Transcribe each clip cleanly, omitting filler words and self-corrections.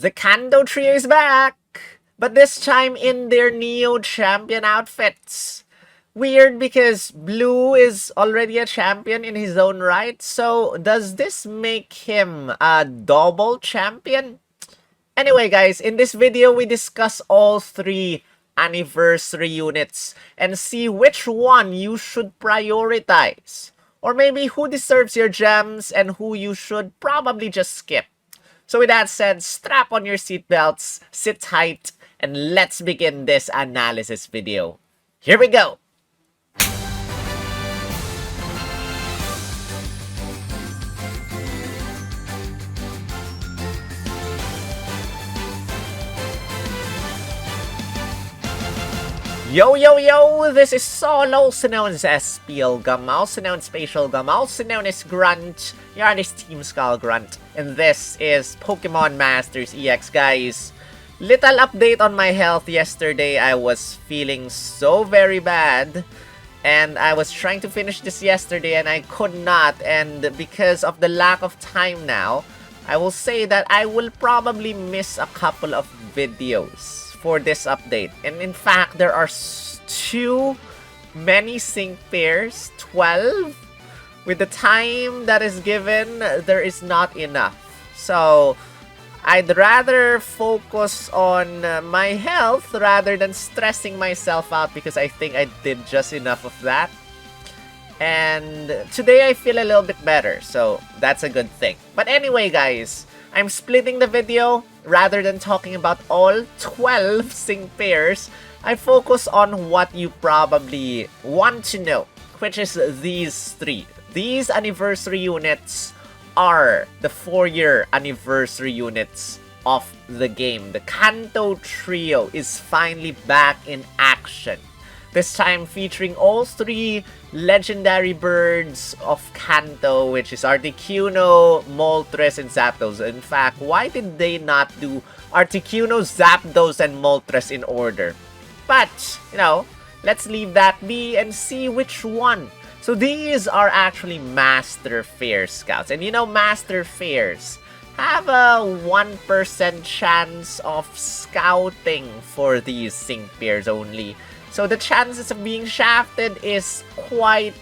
The KANTO trio is back, but this time in their Neo champion outfits. Weird because Blue is already a champion in his own right, so does this make him a double champion? Anyway guys, in this video we discuss all three anniversary units and see which one you should prioritize. Or maybe who deserves your gems and who you should probably just skip. So with that said, strap on your seatbelts, sit tight, and let's begin this analysis video. Here we go! Yo, yo, yo! This is Sol, also known as Spielgum, also known as Spatial Gum, also known as Grunt. You're this Team Skull Grunt. And this is Pokemon Masters EX, guys. Little update on my health yesterday. I was feeling so very bad. And I was trying to finish this yesterday and I could not. And because of the lack of time now, I will say that I will probably miss a couple of videos for this update. And in fact, there are too many sync pairs, 12. With the time that is given, there is not enough. So I'd rather focus on my health rather than stressing myself out because I think I did just enough of that. And today I feel a little bit better, so that's a good thing. But anyway guys, I'm splitting the video. Rather than talking about all 12 sync pairs, I focus on what you probably want to know, which is these three. These anniversary units are the 4-year anniversary units of the game. The KANTO trio is finally back in action. This time featuring all three legendary birds of KANTO, which is Articuno, Moltres, and Zapdos. In fact, why did they not do Articuno, Zapdos, and Moltres in order? But, you know, let's leave that be and see which one. So these are actually Master Fair Scouts. And you know, Master Fairs have a 1% chance of scouting for these sync pairs only. So the chances of being shafted is quite,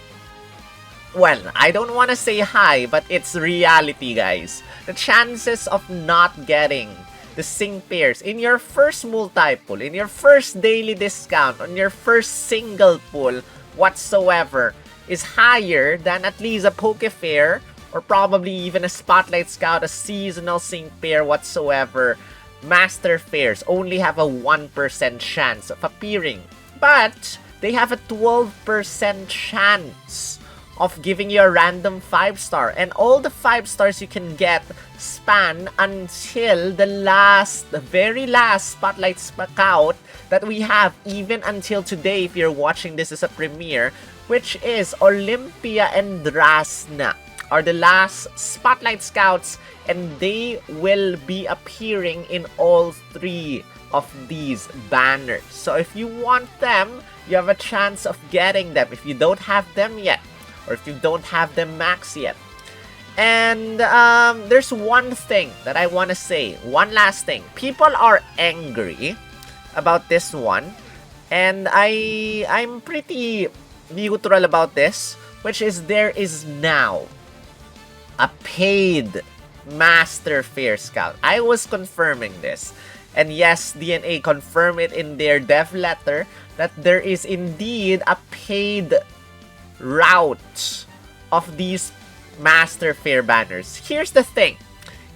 well, I don't want to say high, but it's reality, guys. The chances of not getting the sync pairs in your first multi-pull, in your first daily discount, on your first single pull whatsoever is higher than at least a Poke Fair or probably even a Spotlight Scout, a seasonal sync pair whatsoever. Master Fairs only have a 1% chance of appearing. But they have a 12% chance of giving you a random 5-star. And all the 5 stars you can get span until the very last Spotlight Scout that we have, even until today if you're watching this as a premiere, which is Olympia and Drasna are the last Spotlight Scouts, and they will be appearing in all three of these banners. So if you want them, you have a chance of getting them if you don't have them yet, or if you don't have them max yet. And there's one thing that I want to say, one last thing. People are angry about this one, and I'm pretty neutral about this, which is there is now a paid Master Fair Scout. I was confirming this. And yes, DNA confirmed it in their dev letter that there is indeed a paid route of these Master Fair banners. Here's the thing.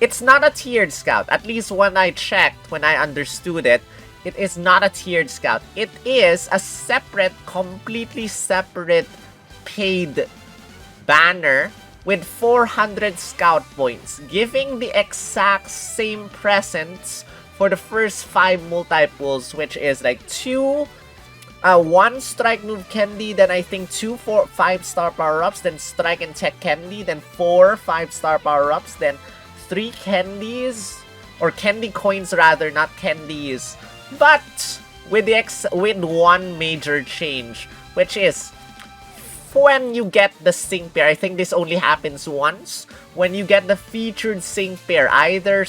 It's not a tiered scout. At least when I checked, when I understood it, it is not a tiered scout. It is a separate, completely separate paid banner with 400 scout points, giving the exact same presents for the first 5 multi-pulls, which is like 1 strike move candy, then I think 2 5-star power-ups, then strike and tech candy, then 4 5-star power-ups, then 3 candies, or candy coins rather, not candies. But with one major change, which is when you get the sync pair. I think this only happens once. When you get the featured sync pair, either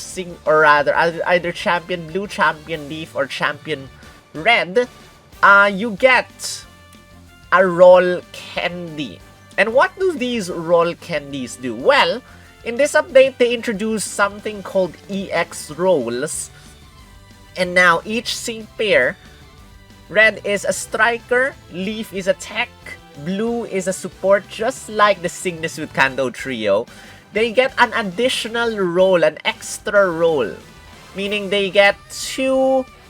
Champion Blue, Champion Leaf, or Champion Red, you get a roll candy. And what do these roll candies do? Well, in this update, they introduced something called EX rolls. And now each sync pair, red is a striker, leaf is a tech, blue is a support, just like the Cygnus with KANTO trio. They get an additional roll, an extra roll. Meaning they get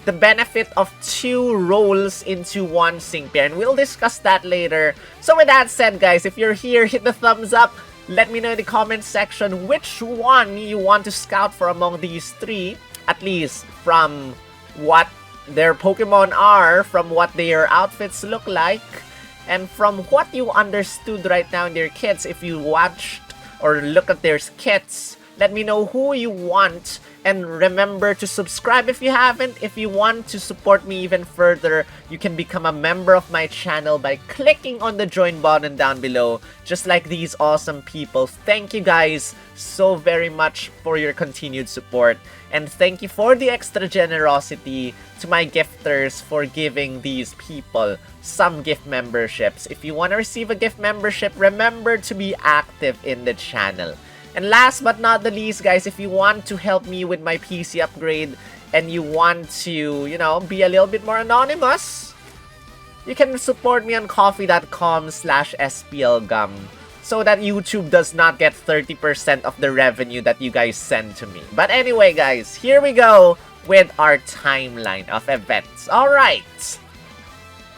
the benefit of 2 rolls into one sync pair. And we'll discuss that later. So with that said, guys, if you're here, hit the thumbs up. Let me know in the comment section which one you want to scout for among these 3. At least from what their Pokemon are, from what their outfits look like, and from what you understood right now in their kits. If you watched or look at their kits, let me know who you want. And remember to subscribe if you haven't. If you want to support me even further, you can become a member of my channel by clicking on the join button down below, just like these awesome people. Thank you guys so very much for your continued support. And thank you for the extra generosity to my gifters for giving these people some gift memberships. If you want to receive a gift membership, remember to be active in the channel. And last but not the least, guys, if you want to help me with my PC upgrade and you want to, you know, be a little bit more anonymous, you can support me on coffee.com/splgum so that YouTube does not get 30% of the revenue that you guys send to me. But anyway, guys, here we go with our timeline of events. Alright,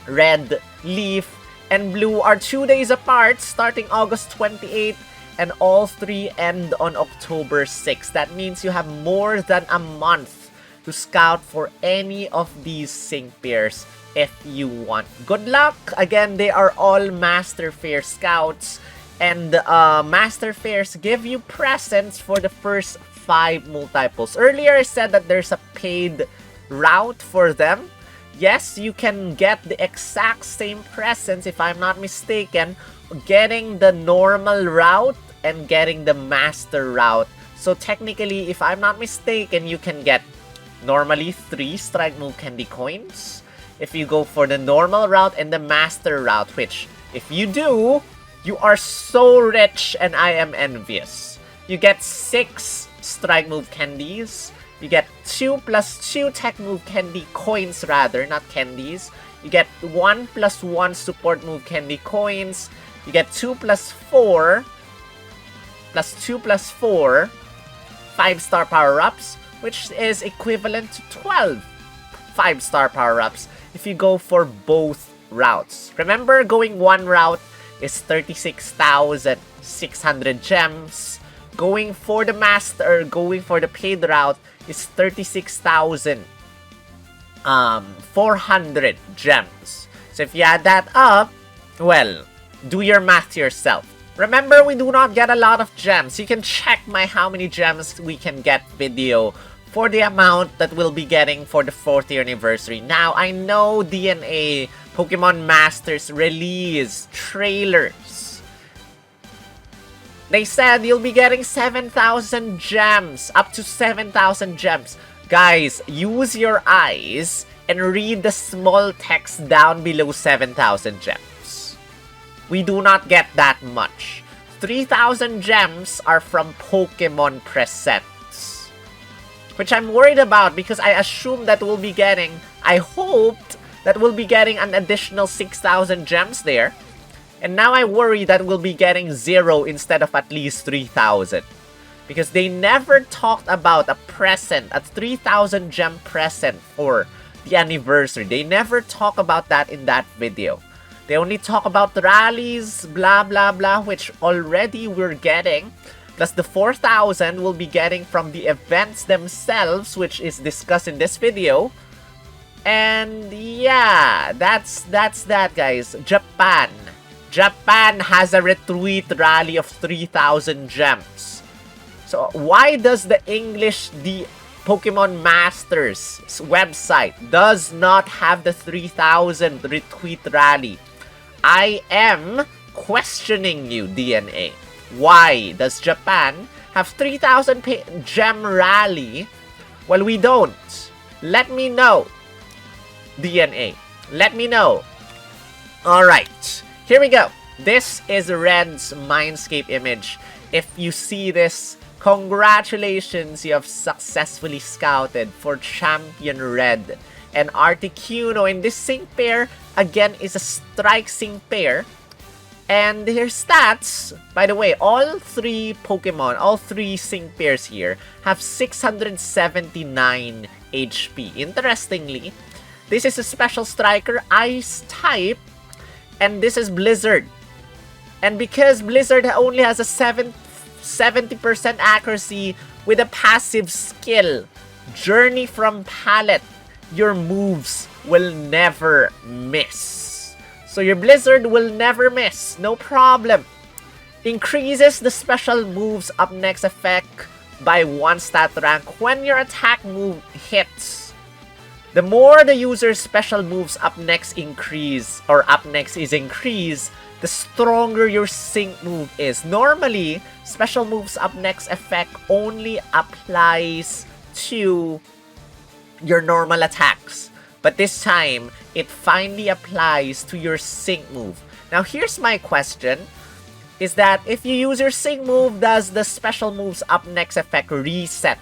red, leaf, and blue are 2 days apart, starting August 28th. And all 3 end on October 6th. That means you have more than a month to scout for any of these sync pairs if you want. Good luck! Again, they are all Master Fair scouts. And Master Fairs give you presents for the first 5 multiples. Earlier I said that there's a paid route for them. Yes, you can get the exact same presents, if I'm not mistaken, getting the normal route and getting the master route. So technically, if I'm not mistaken, you can get normally 3 strike move candy coins if you go for the normal route and the master route, which if you do, you are so rich and I am envious. You get 6 strike move candies. You get 2 + 2 tech move candy coins, rather, not candies. You get 1 + 1 support move candy coins. You get 2 + 4 + 2 + 4 5-star power-ups, which is equivalent to 12 5-star power-ups if you go for both routes. Remember, going one route is 36,600 gems. Going for the master, going for the paid route is 36,400 gems. So if you add that up, well, do your math yourself. Remember, we do not get a lot of gems. You can check my how many gems we can get video for the amount that we'll be getting for the 4th year anniversary. Now, I know DNA Pokemon Masters release trailers. They said you'll be getting 7,000 gems, up to 7,000 gems. Guys, use your eyes and read the small text down below 7,000 gems. We do not get that much. 3,000 gems are from Pokemon Presents, which I'm worried about because I assume that we'll be getting, I hoped that we'll be getting an additional 6,000 gems there. And now I worry that we'll be getting 0 instead of at least 3,000. Because they never talked about a present, a 3,000 gem present for the anniversary. They never talk about that in that video. They only talk about the rallies, blah blah blah, which already we're getting. Plus the 4,000 we'll be getting from the events themselves, which is discussed in this video. And yeah, that's that, guys. Japan has a retweet rally of 3,000 gems. So why does the Pokemon Masters website does not have the 3,000 retweet rally? I am questioning you, DNA. Why does Japan have 3,000 gem rally while we don't? Let me know, DNA. Let me know. Alright, here we go. This is Red's Mindscape image. If you see this, congratulations, you have successfully scouted for Champion Red. And Articuno in this sync pair, again, is a strike sync pair. And their stats, by the way, all three Pokemon, all three sync pairs here, have 679 HP. Interestingly, this is a special striker, Ice type, and this is Blizzard. And because Blizzard only has a 70% accuracy with a passive skill, Journey from Palette, your moves will never miss. So your Blizzard will never miss, no problem. Increases the special moves up next effect by 1 stat rank when your attack move hits. The more the user's special moves up next increase, or up next is increased, the stronger your sync move is. Normally, special moves up next effect only applies to your normal attacks. But this time, it finally applies to your sync move. Now, here's my question. Is that if you use your sync move, does the special moves up next effect reset?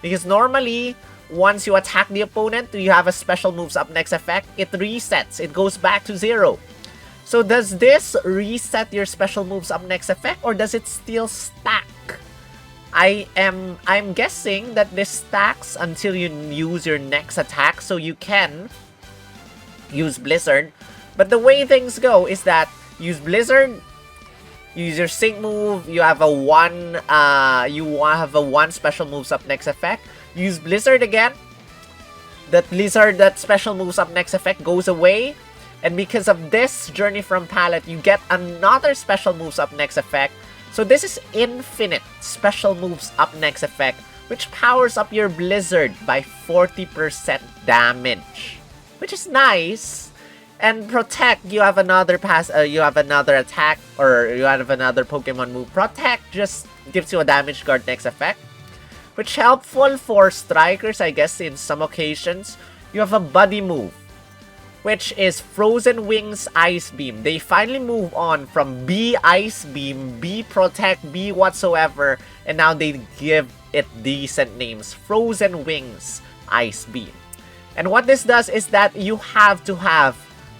Because normally, once you attack the opponent, you have a special moves up next effect, it resets. It goes back to 0. So does this reset your special moves up next effect, or does it still stack? I'm guessing that this stacks until you use your next attack, so you can use Blizzard. But the way things go is that use Blizzard, use your sync move, you have a 1 special moves up next effect. Use Blizzard again. That special moves up next effect goes away. And because of this Journey from Palette, you get another special moves up next effect. So this is infinite special moves up next effect, which powers up your Blizzard by 40% damage, which is nice. And Protect, you have another attack, or you have another Pokemon move. Protect just gives you a damage guard next effect, which helpful for strikers, I guess, in some occasions. You have a buddy move, which is Frozen Wings Ice Beam. They finally move on from B Ice Beam, B Protect, B whatsoever, and now they give it decent names, Frozen Wings Ice Beam. And what this does is that you have to have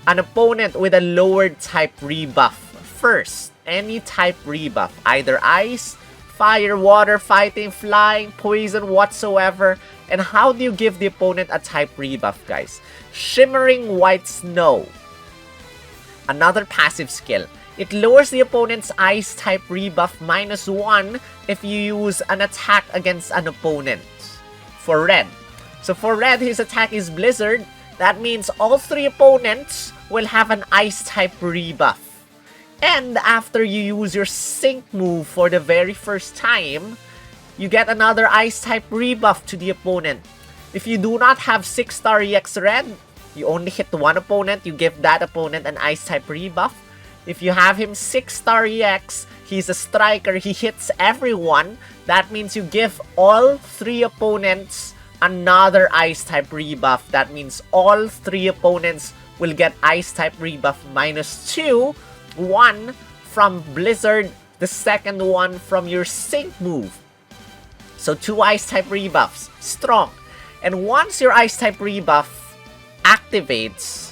an opponent with a lowered type rebuff first. Any type rebuff, either Ice, Fire, Water, Fighting, Flying, Poison, whatsoever. And how do you give the opponent a type rebuff, guys? Shimmering White Snow. Another passive skill. It lowers the opponent's Ice type rebuff -1 if you use an attack against an opponent. For Red. So for Red, his attack is Blizzard. That means all 3 opponents will have an Ice type rebuff. And after you use your sync move for the very first time, you get another Ice type rebuff to the opponent. If you do not have 6-star EX Red, you only hit 1 opponent, you give that opponent an Ice type rebuff. If you have him 6-star EX, he's a striker, he hits everyone. That means you give all 3 opponents another Ice type rebuff. That means all 3 opponents will get Ice type rebuff -2. 1 from Blizzard, the second one from your sync move. So 2 Ice type rebuffs. Strong. And once your Ice type rebuff activates,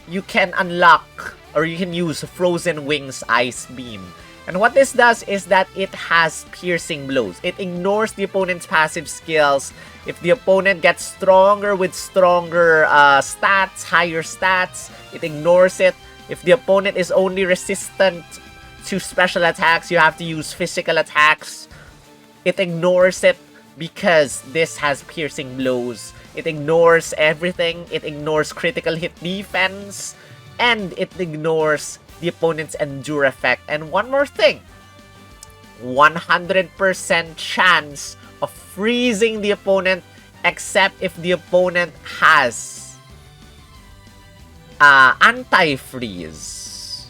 you can unlock, or you can use Frozen Wings Ice Beam. And what this does is that it has piercing blows. It ignores the opponent's passive skills. If the opponent gets stronger with stronger stats, higher stats, it ignores it. If the opponent is only resistant to special attacks, you have to use physical attacks. It ignores it because this has piercing blows. It ignores everything. It ignores critical hit defense. And it ignores the opponent's endure effect. And one more thing. 100% chance of freezing the opponent except if the opponent has anti-freeze.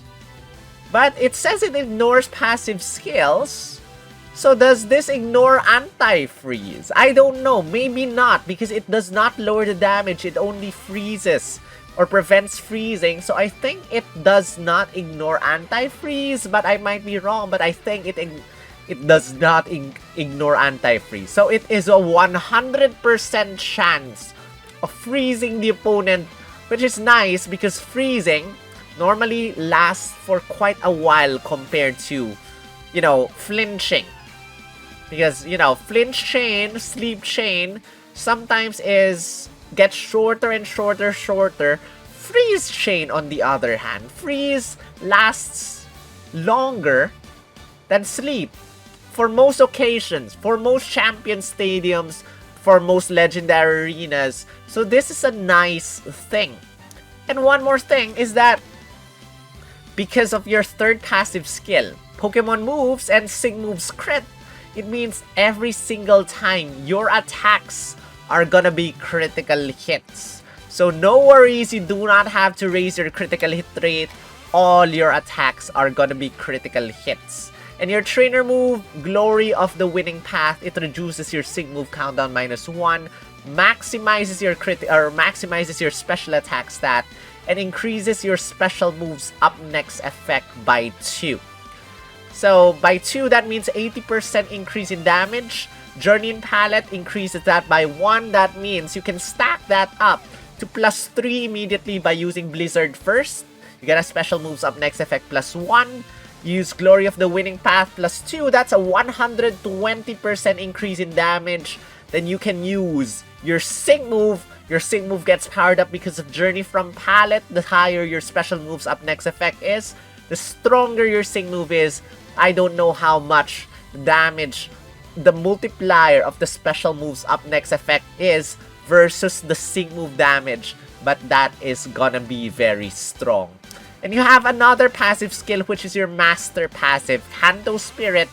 But it says it ignores passive skills. So does this ignore anti-freeze? I don't know. Maybe not, because it does not lower the damage. It only freezes or prevents freezing. So I think it does not ignore anti-freeze, but I might be wrong. But I think it does not ignore anti-freeze. So it is a 100% chance of freezing the opponent, which is nice because freezing normally lasts for quite a while compared to, you know, flinching. Because, you know, flinch chain, sleep chain, sometimes gets shorter and shorter. Freeze chain, on the other hand, freeze lasts longer than sleep. For most occasions, for most champion stadiums, for most legendary arenas. So this is a nice thing. And one more thing is that because of your third passive skill, Pokemon moves and Sing moves crit, it means every single time your attacks are gonna be critical hits. So no worries, you do not have to raise your critical hit rate. All your attacks are gonna be critical hits. And your trainer move, Glory of the Winning Path, it reduces your Sing move countdown -1, maximizes your special attack stat, and increases your special moves up next effect by 2. So by 2, that means 80% increase in damage. Journey in Palette increases that by 1. That means you can stack that up to +3 immediately by using Blizzard first. You get a special moves up next effect +1. Use Glory of the Winning Path +2. That's a 120% increase in damage. Then you can use your Sing move. Your Sing move gets powered up because of Journey from Palette. The higher your special moves up next effect is, the stronger your Sing move is. I don't know how much damage the multiplier of the special moves up next effect is versus the Sing move damage, but that is gonna be very strong. And you have another passive skill, which is your master passive, Kanto Spirit.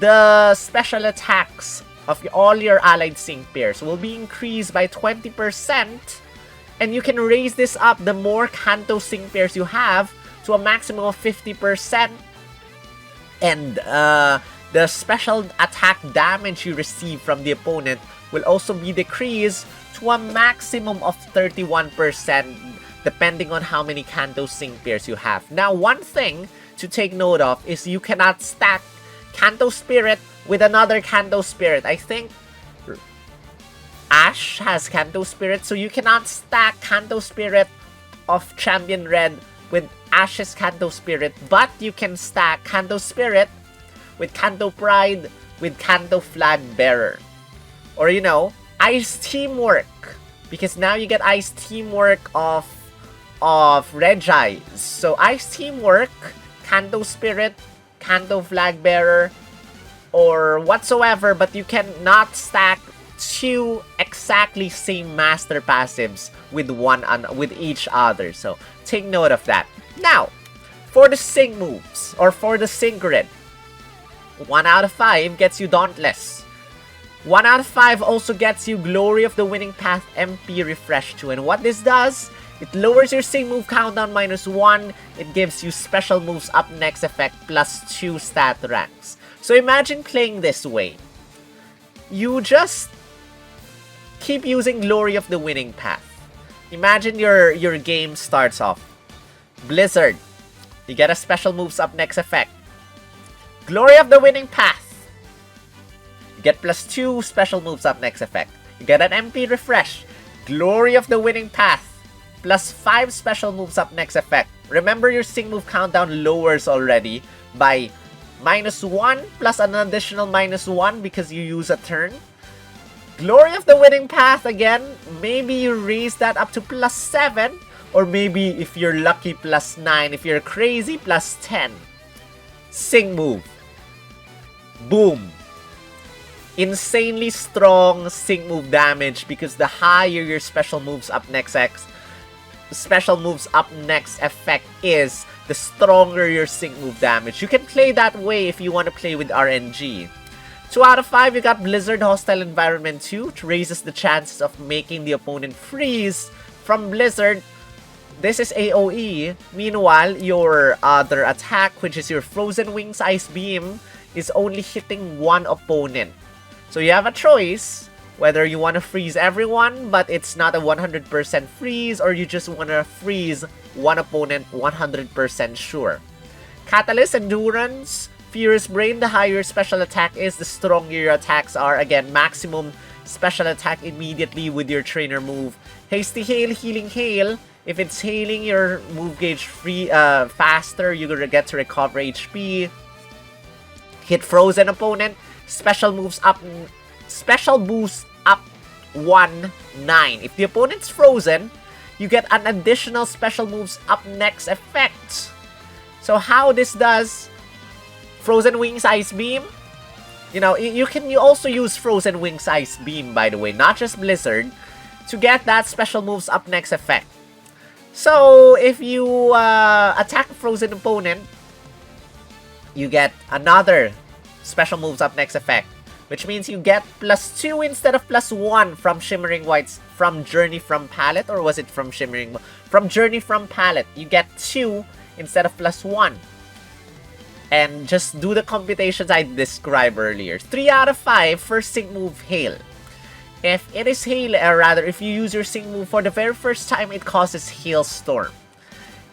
The special attacks of all your allied Sing pairs will be increased by 20%, and you can raise this up the more Kanto Sing pairs you have to a maximum of 50%. And the special attack damage you receive from the opponent will also be decreased to a maximum of 31%, depending on how many Kanto Sing pairs you have. Now, one thing to take note of is you cannot stack Kanto Spirit with another Kanto Spirit. I think Ash has Kanto Spirit, so you cannot stack Kanto Spirit of Champion Red with Ash's Kanto Spirit, but you can stack Kanto Spirit with Kanto Pride with Kanto Flag Bearer. Or, you know, Ice Teamwork, because now you get Ice Teamwork of Regis. So Ice Teamwork, Kanto Spirit, Kanto Flag Bearer, or whatsoever, but you cannot stack 2 exactly same master passives with each other. So take note of that. Now, for the Sing moves, or for the Sing grid, 1 out of 5 gets you Dauntless. 1 out of 5 also gets you Glory of the Winning Path MP Refresh 2. And what this does, it lowers your Sing move countdown -1. It gives you special moves up next effect +2 stat ranks. So imagine playing this way. You just keep using Glory of the Winning Path. Imagine your game starts off. Blizzard. You get a special moves up next effect. Glory of the Winning Path. You get +2 special moves up next effect. You get an MP Refresh. Glory of the Winning Path. +5 special moves up next effect. Remember, your Sing move countdown lowers already by -1 plus an additional -1 because you use a turn. Glory of the Winning Path again. Maybe you raise that up to +7. Or maybe if you're lucky +9. If you're crazy +10. Sing move. Boom. Insanely strong Sing move damage because the higher your special moves up next effect is, the stronger your Sing move damage. You can play that way if you want to play with RNG. 2 out of 5, you got Blizzard Hostile Environment 2, which raises the chances of making the opponent freeze from Blizzard this is AoE. Meanwhile, your other attack, which is your Frozen Wings Ice Beam, is only hitting one opponent. So you have a choice whether you want to freeze everyone, but it's not a 100% freeze, or you just want to freeze one opponent 100% sure. Catalyst, Endurance, Furious Brain, the higher your special attack is, the stronger your attacks are. Again, maximum special attack immediately with your trainer move. Hasty Hail, Healing Hail. If it's hailing your move gauge faster, you're gonna get to recover HP. Hit frozen opponent. Special moves up. Special boost up 1/9. If the opponent's frozen, you get an additional special moves up next effect. So how this does Frozen Wings Ice Beam? You know, you can also use Frozen Wings Ice Beam, by the way, not just Blizzard, to get that special moves up next effect. So if you attack a frozen opponent, you get another special moves up next effect, which means you get +2 instead of +1 from Shimmering Whites from Journey from Palette, or was it from Shimmering? From Journey from Palette, you get 2 instead of +1. And just do the computations I described earlier. 3 out of 5, first sync move, Hail. If it is Hail, rather, if you use your sync move for the very first time, it causes Hailstorm.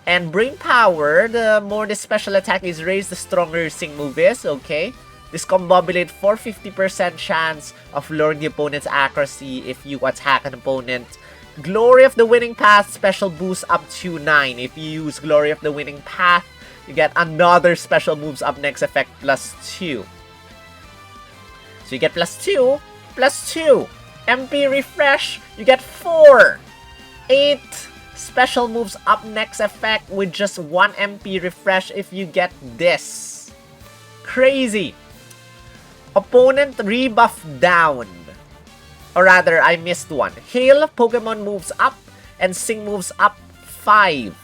And Brain Power, the more the special attack is raised, the stronger your sync move is, okay? Discombobulate for 50% chance of lowering the opponent's accuracy if you attack an opponent. Glory of the Winning Path, special boost up to 9. If you use Glory of the Winning Path, you get another special moves up next effect +2. So you get +2, +2. MP Refresh, you get 4. 8 special moves up next effect with just 1 MP Refresh if you get this. Crazy. Opponent rebuff down. Or rather, I missed one. Hail, Pokemon moves up, and Sing moves up 5.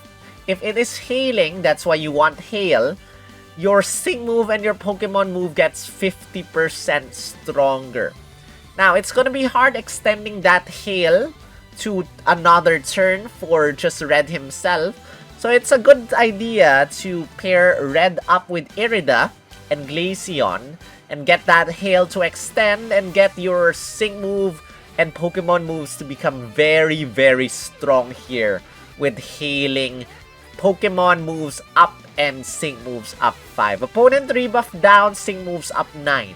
If it is hailing, that's why you want Hail, your Sing move and your Pokemon move gets 50% stronger. Now, it's gonna be hard extending that Hail to another turn for just Red himself. So it's a good idea to pair Red up with Irida and Glaceon and get that Hail to extend and get your Sing move and Pokemon moves to become very, very strong here with hailing Pokemon moves up and Sing moves up 5. Opponent rebuff down, Sing moves up 9.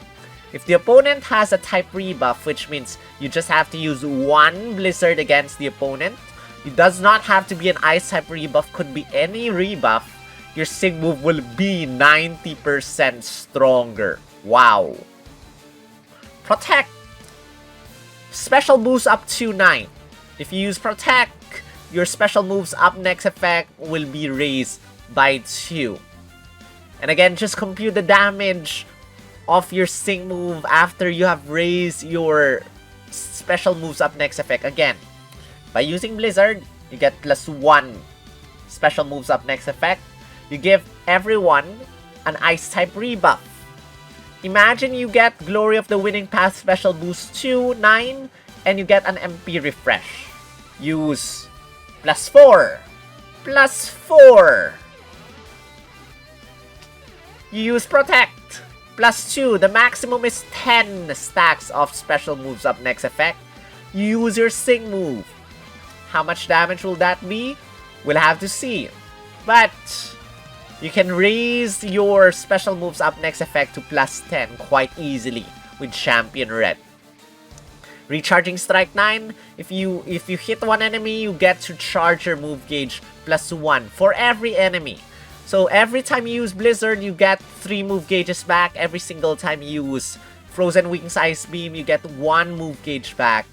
If the opponent has a type rebuff, which means you just have to use 1 Blizzard against the opponent, it does not have to be an Ice type rebuff, could be any rebuff, your Sing move will be 90% stronger. Wow. Protect. Special boost up to 9. If you use Protect, your special moves up next effect will be raised by 2. And again, just compute the damage of your Sing move after you have raised your special moves up next effect. Again, by using Blizzard, you get +1 special moves up next effect. You give everyone an Ice type rebuff. Imagine you get Glory of the Winning Path special boost 2, 9, and you get an MP refresh. Use +4. +4. You use Protect. +2, the maximum is 10 stacks of special moves up next effect. You use your Sing move. How much damage will that be? We'll have to see. But you can raise your special moves up next effect to +10 quite easily with Champion Red. Recharging Strike 9, if you hit one enemy, you get to charge your move gauge +1 for every enemy. So every time you use Blizzard, you get 3 move gauges back. Every single time you use Frozen Wings Ice Beam, you get 1 move gauge back.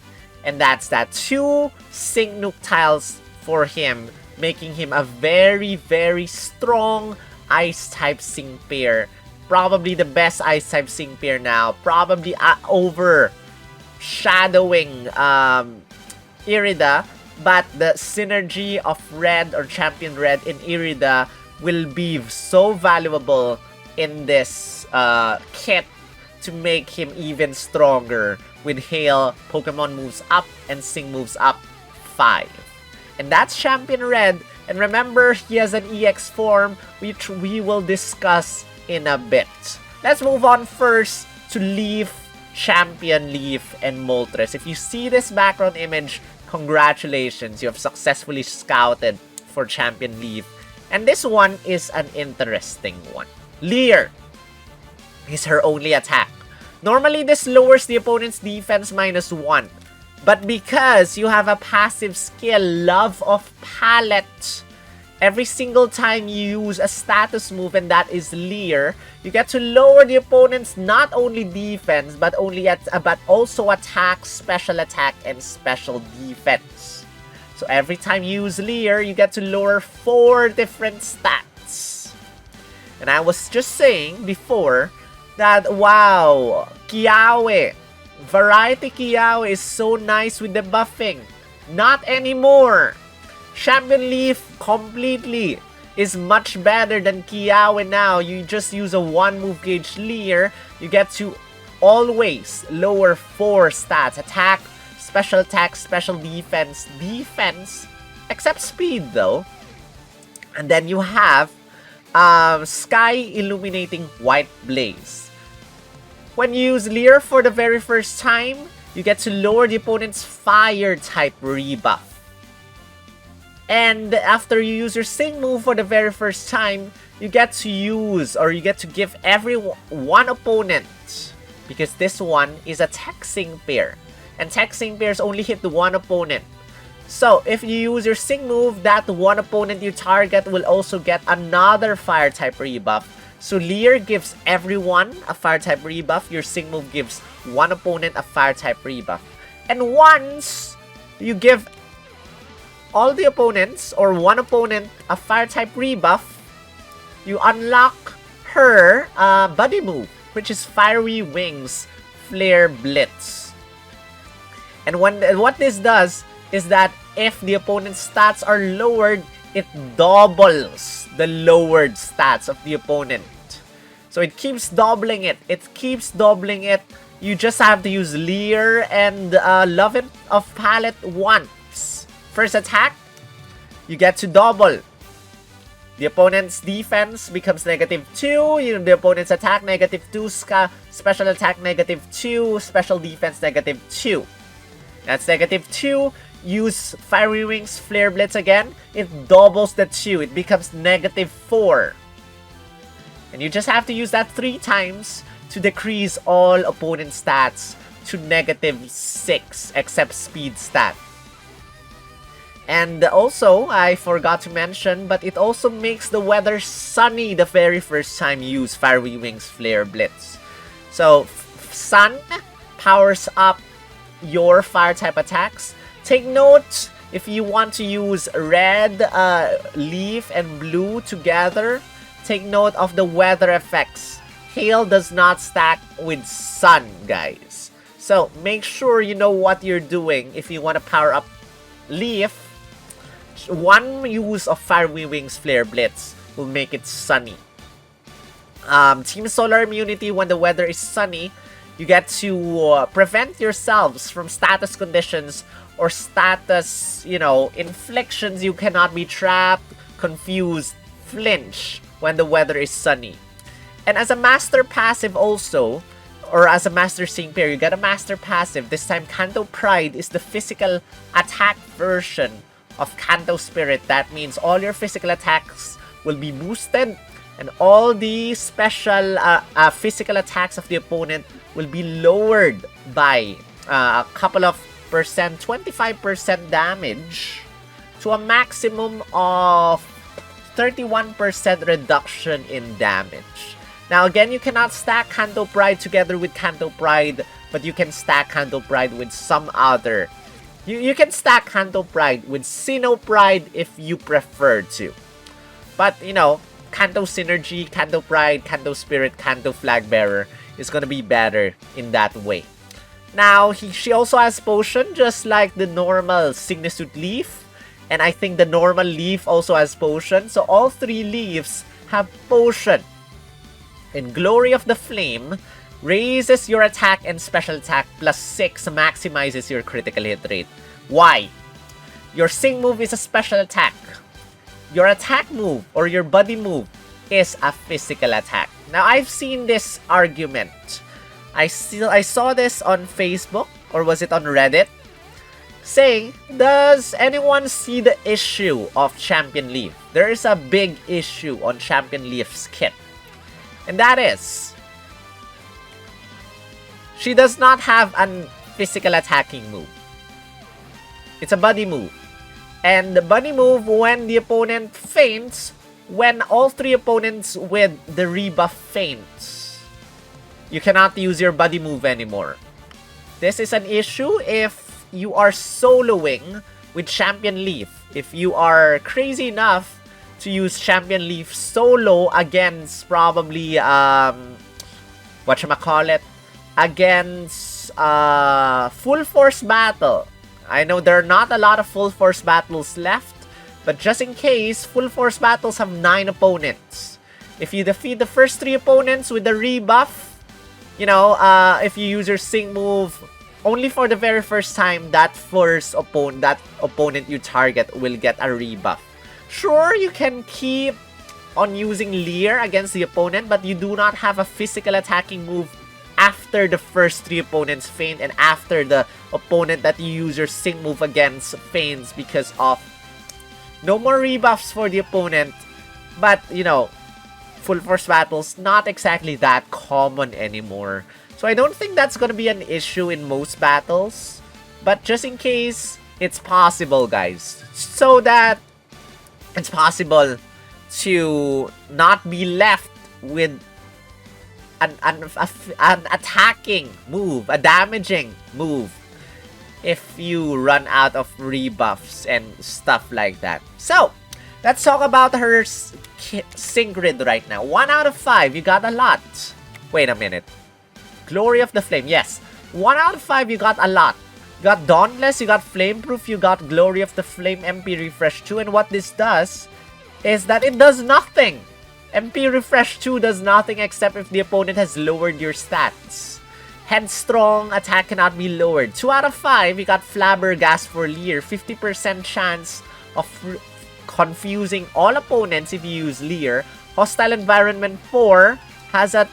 And that's that. 2 Sing Nuke tiles for him, making him a very, very strong Ice-type Sing pair. Probably the best Ice-type Sing pair now. Probably overshadowing Irida. But the synergy of Red or Champion Red in Irida will be so valuable in this kit to make him even stronger with Hail, Pokemon moves up, and Sing moves up 5. And that's Champion Red. And remember, he has an EX form, which we will discuss in a bit. Let's move on first to Leaf, Champion Leaf, and Moltres. If you see this background image, congratulations, you have successfully scouted for Champion Leaf. And this one is an interesting one. Leer is her only attack. Normally, this lowers the opponent's defense -1. But because you have a passive skill, Love of Palette, every single time you use a status move, and that is Leer, you get to lower the opponent's not only defense, but also attack, special attack, and special defense. So every time you use Leer, you get to lower 4 different stats. And I was just saying before that, wow, Kiawe, Variety Kiawe is so nice with the buffing. Not anymore. Champion Leaf completely is much better than Kiawe now. You just use a 1-move gauge Leer. You get to always lower 4 stats. Attack, special defense, except speed though. And then you have Sky Illuminating White Blaze. When you use Leer for the very first time, you get to lower the opponent's fire type rebuff. And after you use your Sing move for the very first time, you get to use, or you get to give every one opponent, because this one is a Texing pair. And Texing pairs only hit the one opponent. So if you use your Sing move, that one opponent you target will also get another fire type rebuff. So Leer gives everyone a fire type rebuff. Your Sing move gives one opponent a fire type rebuff. And once you give all the opponents or one opponent a fire type rebuff, you unlock her buddy move, which is Fiery Wings Flare Blitz. And what this does is that if the opponent's stats are lowered, it doubles the lowered stats of the opponent. So it keeps doubling it. You just have to use Leer and Love of Palette once. First attack, you get to double. The opponent's defense becomes -2. The opponent's attack -2. Special attack -2. Special defense -2. That's -2. Use Fiery Wings Flare Blitz again. It doubles the 2. It becomes -4. And you just have to use that 3 times to decrease all opponent stats to -6, except speed stat. And also, I forgot to mention, but it also makes the weather sunny the very first time you use Fiery Wings Flare Blitz. So, sun powers up your fire type attacks. Take note, if you want to use red, leaf, and blue together, take note of the weather effects. Hail does not stack with sun, guys. So make sure you know what you're doing if you want to power up Leaf. One use of Fiery Wings Flare Blitz will make it sunny. Team Solar Immunity, when the weather is sunny, you get to prevent yourselves from status conditions or status, inflictions. You cannot be trapped, confused, flinch when the weather is sunny. And as a master passive also, or as a master Sing pair, you get a master passive. This time, KANTO Pride is the physical attack version of KANTO Spirit. That means all your physical attacks will be boosted, and all the special physical attacks of the opponent will be lowered by a couple of percent, 25% damage, to a maximum of 31% reduction in damage. Now again, you cannot stack KANTO Pride together with KANTO Pride, but you can stack KANTO Pride with some other. You can stack KANTO Pride with Sinnoh Pride if you prefer to. But, KANTO Synergy, KANTO Pride, KANTO Spirit, KANTO Flag Bearer is gonna be better in that way. Now, she also has Potion, just like the normal Signesuit Leaf. And I think the normal Leaf also has Potion. So all 3 Leaves have Potion. And Glory of the Flame raises your attack and special attack +6, maximizes your critical hit rate. Why? Your Sing move is a special attack. your attack move or your buddy move is a physical attack. Now, I've seen this argument. I saw this on Facebook, or was it on Reddit? Saying, does anyone see the issue of Champion Leaf? There is a big issue on Champion Leaf's kit. And that is, she does not have a physical attacking move. It's a buddy move. And the buddy move, when the opponent faints, when all 3 opponents with the rebuff faints, you cannot use your buddy move anymore. This is an issue if you are soloing with Champion Leaf. If you are crazy enough to use Champion Leaf solo against probably, whatchamacallit, against full force battle. I know there are not a lot of full force battles left, but just in case, full force battles have 9 opponents. If you defeat the first 3 opponents with the rebuff, you know, if you use your sync move only for the very first time, that opponent you target will get a rebuff. Sure, you can keep on using Leer against the opponent, but you do not have a physical attacking move after the first 3 opponents faint and after the opponent that you use your sync move against faints because of no more rebuffs for the opponent. But, you know, full force battles not exactly that common anymore. So I don't think that's gonna be an issue in most battles. But just in case, it's possible, guys. So that it's possible to not be left with an attacking move, a damaging move, if you run out of rebuffs and stuff like that. So, let's talk about her sync grid right now. 1 out of 5, you got a lot. Wait a minute. Glory of the Flame, yes. 1 out of 5, you got a lot. You got Dauntless, you got Flameproof, you got Glory of the Flame, MP Refresh 2, and what this does is that it does nothing. MP Refresh 2 does nothing except if the opponent has lowered your stats. Headstrong, attack cannot be lowered. 2 out of 5, you got Flabbergast for Leer. 50% chance of confusing all opponents if you use Leer. Hostile Environment 4 has a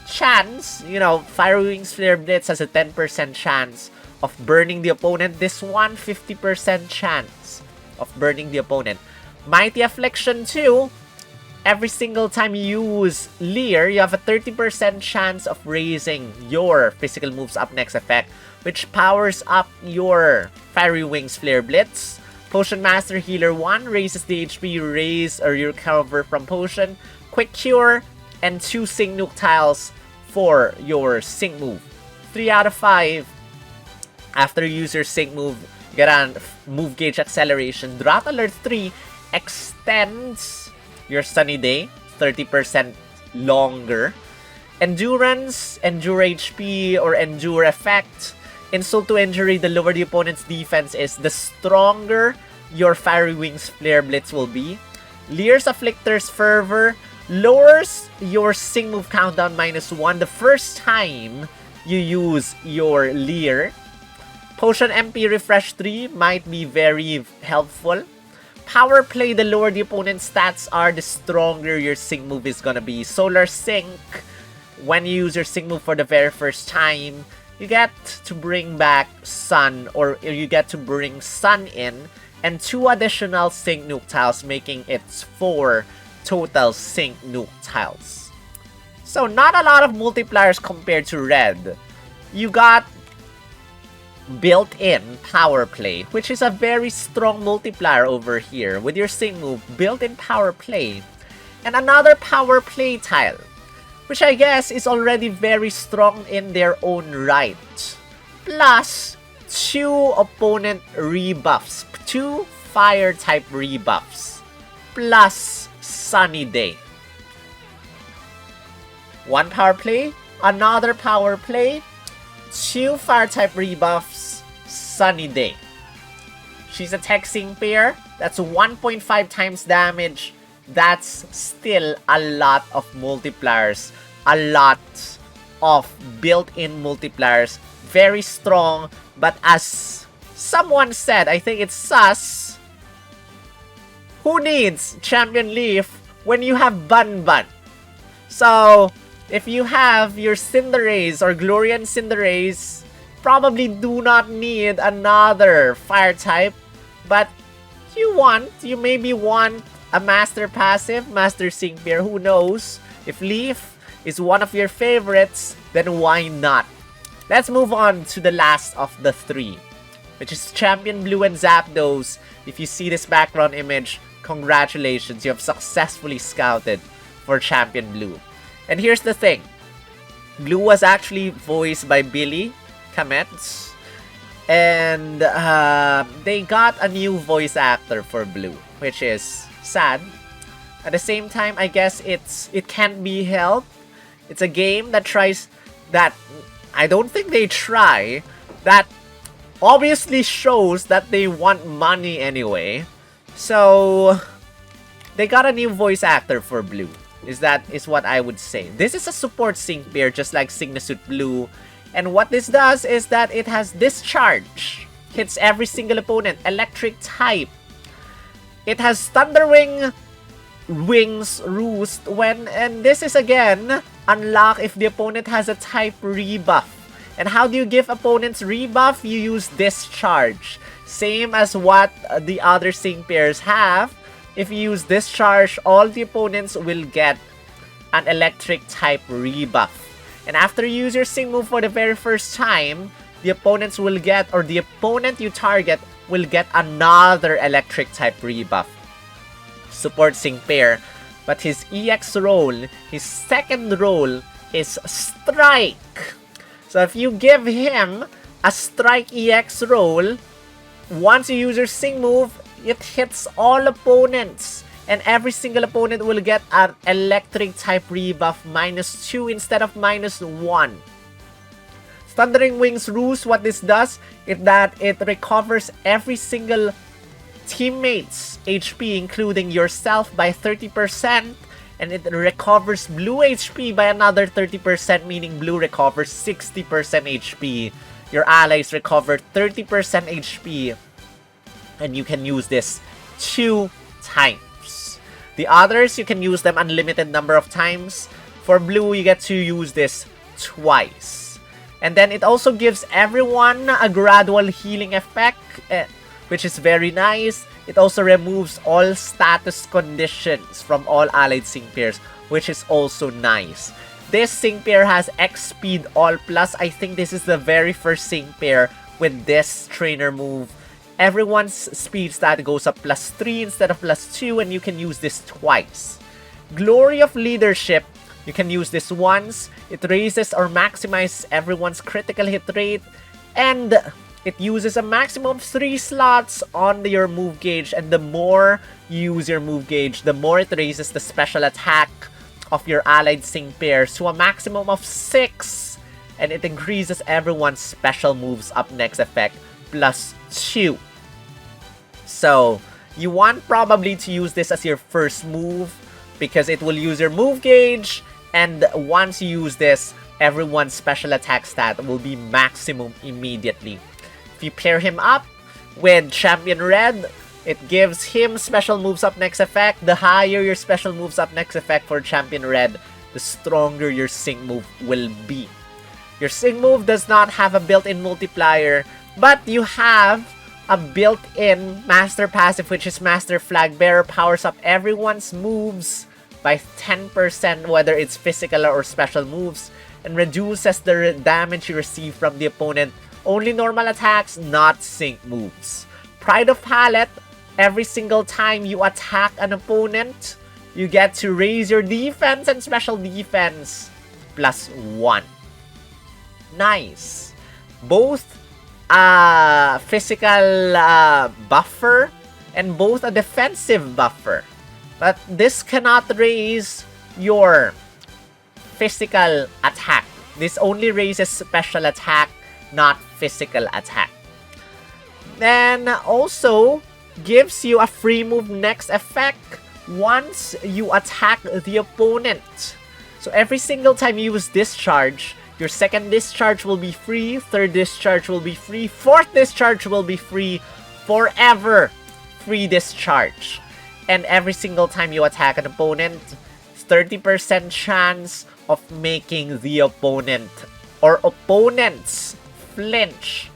chance, you know, Fire Wings Flare Blitz has a 10% chance of burning the opponent. This one, 50% chance of burning the opponent. Mighty Affliction 2, every single time you use Leer, you have a 30% chance of raising your physical moves up next effect, which powers up your Fiery Wings Flare Blitz. Potion Master Healer 1 raises the HP you raise or you recover from potion. Quick Cure, and 2 Sync Nuke Tiles for your Sync move. 3 out of 5, after you use your Sync move, you get a Move Gauge Acceleration. Drought Alert 3 extends your Sunny Day 30% longer. Endurance, Endure HP, or Endure Effect. Insult to Injury, the lower the opponent's defense is, the stronger your Fiery Wings Flare Blitz will be. Leer's Afflictor's Fervor lowers your Sync move coundown -1 the first time you use your Leer. Potion MP Refresh 3 might be very helpful. Power Play, the lower the opponent's stats are, the stronger your Sync move is gonna be. Solar Sync, when you use your Sync move for the very first time, you get to bring back Sun, or you get to bring Sun in, and 2 additional Sync Nuke Tiles, making it 4 total Sync Nuke Tiles. So, not a lot of multipliers compared to Red. You got built-in Power Play, which is a very strong multiplier over here with your Sync move, built-in Power Play, and another Power Play tile, which I guess is already very strong in their own right. Plus, 2 opponent rebuffs, 2 fire type rebuffs, plus Sunny Day. 1 Power Play, another Power Play, 2 fire type rebuffs, Sunny Day. She's a Texing pair. That's 1.5 times damage. That's still a lot of multipliers. A lot of built-in multipliers. Very strong. But as someone said, I think it's Sus, Who needs Champion Leaf when you have Bun Bun? So, if you have your Cinderace or Glorian Cinderace, probably do not need another Fire type. But you maybe want a Master Passive, Master Sync Pair, who knows? If Leaf is one of your favorites, then why not? Let's move on to the last of the three, which is Champion Blue and Zapdos. If you see this background image, congratulations, you have successfully scouted for Champion Blue. And here's the thing. Blue was actually voiced by Billy Kamets. And they got a new voice actor for Blue, which is sad. At the same time, I guess it can't be helped. It's a game that tries that I don't think they try. That obviously shows that they want money anyway. So they got a new voice actor for Blue. Is what I would say. This is a support sync pair just like Signasuit Blue. And what this does is that it has Discharge. Hits every single opponent. Electric type. It has Thunderwing, Wings, Roost when, and this is again unlock if the opponent has a type rebuff. And how do you give opponents rebuff? You use Discharge. Same as what the other sync pairs have. If you use Discharge, all the opponents will get an electric type rebuff. And after you use your sync move for the very first time, the opponents will get, or the opponent you target will get another electric type rebuff. Support sync pair. But his EX role, his second role is Strike. So if you give him a Strike EX role, once you use your sync move, it hits all opponents. And every single opponent will get an electric type rebuff -2 instead of -1. Thundering Wings Roost, what this does is that it recovers every single teammate's HP, including yourself, by 30%. And it recovers Blue HP by another 30%, meaning Blue recovers 60% HP. Your allies recover 30% HP. And you can use this 2 times. The others, you can use them unlimited number of times. For Blue, you get to use this twice. And then it also gives everyone a gradual healing effect, which is very nice. It also removes all status conditions from all allied sync pairs, which is also nice. This sync pair has X Speed All Plus. I think this is the very first sync pair with this trainer move. Everyone's speed stat goes up +3 instead of +2, and you can use this twice. Glory of Leadership, you can use this once. It raises or maximizes everyone's critical hit rate, and it uses a maximum of 3 slots on your move gauge, and the more you use your move gauge, the more it raises the special attack of your allied sync pairs to a maximum of 6, and it increases everyone's special moves up next effect +2. So, you want probably to use this as your first move because it will use your move gauge, and once you use this, everyone's special attack stat will be maximum immediately. If you pair him up with Champion Red, it gives him special moves up next effect. The higher your special moves up next effect for Champion Red, the stronger your sync move will be. Your sync move does not have a built-in multiplier, but you have a built-in Master Passive, which is Master Flag Bearer, powers up everyone's moves by 10%, whether it's physical or special moves, and reduces the damage you receive from the opponent. Only normal attacks, not sync moves. Pride of Palette, every single time you attack an opponent, you get to raise your defense and special defense +1. Nice. Both a physical buffer and both a defensive buffer. But this cannot raise your physical attack. This only raises special attack, not physical attack. Then also gives you a free move next effect once you attack the opponent. So every single time you use Discharge, your second discharge will be free, third discharge will be free, fourth discharge will be free, forever free discharge. and every single time you attack an opponent, 30% chance of making the opponent or opponents flinch.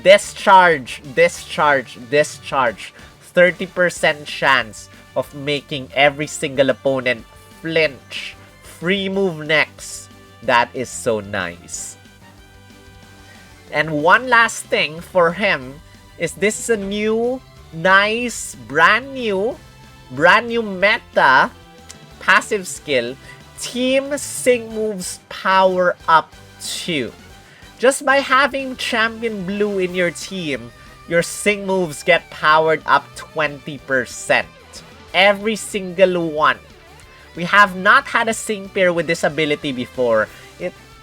Discharge, discharge, discharge. 30% chance of making every single opponent flinch. Free move next. That is so nice. And one last thing for him is this is a new, nice, brand new meta passive skill. Team Sync Moves Power Up 2. Just by having Champion Blue in your team, your sync moves get powered up 20%. Every single one. We have not had a sync pair with this ability before.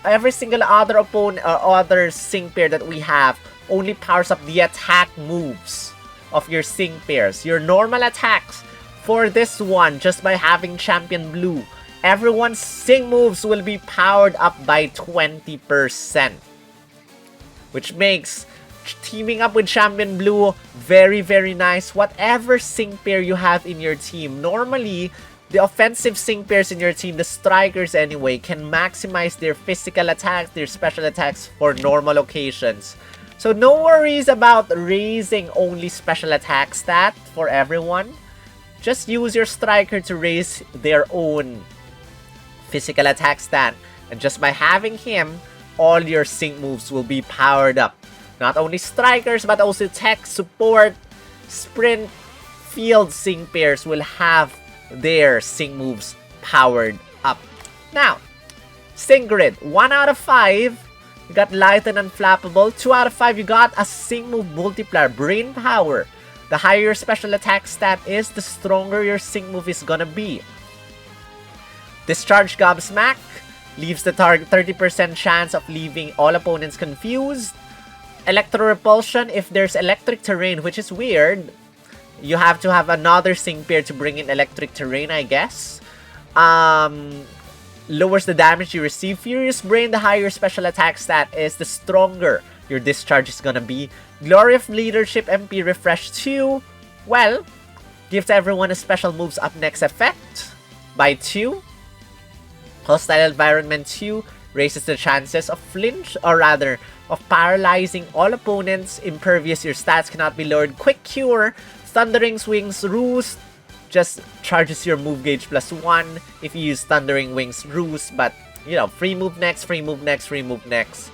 Every single other opponent or other sync pair that we have only powers up the attack moves of your sync pairs. Your normal attacks. For this one, just by having Champion Blue, everyone's sync moves will be powered up by 20%. Which makes teaming up with Champion Blue very, very nice. Whatever sync pair you have in your team, normally, the offensive sync pairs in your team, the strikers anyway, can maximize their physical attacks, their special attacks for normal occasions. So no worries about raising only special attack stat for everyone. Just use your striker to raise their own physical attack stat. And just by having him, all your sync moves will be powered up. Not only strikers, but also tech, support, sprint, field sync pairs will have their sync moves powered up. Now, sync grid. 1 out of 5, you got light and unflappable. 2 out of 5, you got a sync move multiplier, brain power. The higher your special attack stat is, the stronger your sync move is gonna be. Discharge Gobsmack leaves the target 30% chance of leaving all opponents confused. Electro Repulsion, if there's electric terrain, which is weird, you have to have another sync pair to bring in electric terrain, I guess. Lowers the damage you receive. Furious Brain, the higher special attack stat is, the stronger your discharge is gonna be. Glory of Leadership MP Refresh 2, well, gives everyone a special moves up next effect by 2. Hostile Environment 2 raises the chances of flinch, or rather, of paralyzing all opponents. Impervious, your stats cannot be lowered. Quick Cure, Thundering Wings Roost, just charges your move gauge +1 if you use Thundering Wings Roost, but, you know, free move next, free move next, free move next.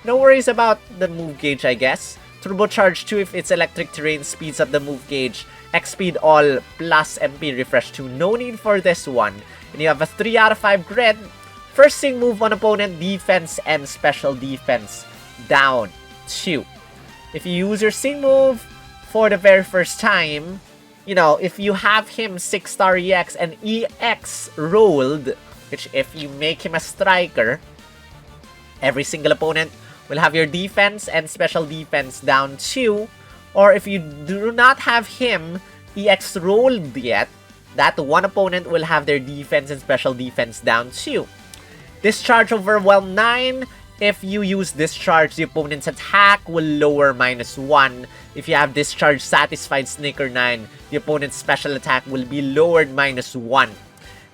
No worries about the move gauge, I guess. Turbocharge 2, if it's electric terrain, speeds up the move gauge. X-Speed All plus MP Refresh 2, no need for this one. And you have a 3 out of 5 grid. First sync move on opponent, defense and special defense down 2. If you use your sync move for the very first time, you know, if you have him 6-star EX and EX rolled, which if you make him a striker, every single opponent will have your defense and special defense down 2. Or if you do not have him EX rolled yet, that one opponent will have their defense and special defense down 2. Discharge Overwhelm 9. If you use Discharge, the opponent's attack will lower -1. If you have Discharge Satisfied Snicker 9, the opponent's special attack will be lowered -1.